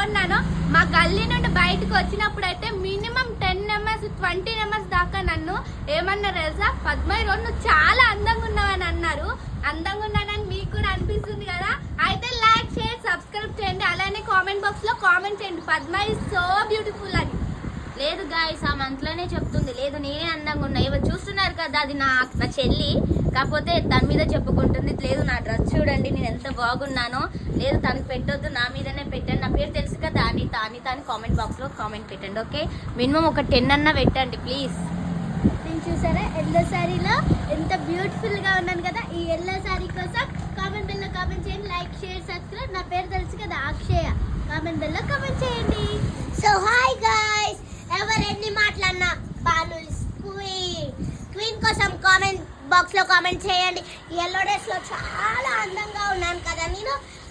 ఉన్నానో మా గల్లీ నుండి బయటకు వచ్చినప్పుడు అయితే మినిమం 10 నెంబర్స్ 20 నెంబర్స్ దాకా నన్ను ఏమన్నారు తెలుసా, పద్మ ఈరోజు నువ్వు చాలా అందంగా ఉన్నావని అన్నారు. అందంగా ఉన్నానని మీకు కూడా అనిపిస్తుంది కదా, అయితే లైక్ షేర్ సబ్స్క్రైబ్ చేయండి. అలానే కామెంట్ బాక్స్ లో కామెంట్ చేయండి పద్మ ఇస్ సో బ్యూటిఫుల్ అని. లేదు గాయస్, ఆ మంత్లోనే చెప్తుంది, లేదు నేనే అందంగా ఉన్నా. ఎవరు చూస్తున్నారు కదా, అది నా చెల్లి, కాకపోతే దాని మీద చెప్పుకుంటుంది. లేదు నా డ్రెస్ చూడండి నేను ఎంత బాగున్నానో, లేదు తనకు పెట్టొద్దు నా మీదనే పెట్టండి. నా పేరు తెలుసు కదా అనిత, అనిత అని కామెంట్ బాక్స్లో కామెంట్ పెట్టండి. ఓకే, మినిమం ఒక 10 అన్నా పెట్టండి ప్లీజ్. నేను చూసారా ఎల్లో శారీలో ఎంత బ్యూటిఫుల్ గా ఉన్నాను కదా. ఈ ఎల్లో శారీ కోసం కామెంట్ బెల్ లో కామెంట్ చేయండి, లైక్ షేర్ సబ్స్క్రైబ్. నా పేరు తెలుసు కదా అక్షయ, కామెంట్ బెల్ లో కామెంట్ చేయండి. సో హాయ్ గాయ్స్, ఎవరెన్ని మాట్లాడినా బాలు క్వీన్ కోసం కామెంట్ బాక్స్ లో కామెంట్ చేయండి. ఎల్లో డ్రెస్ లో చాలా అందంగా ఉన్నాను కదా నేను.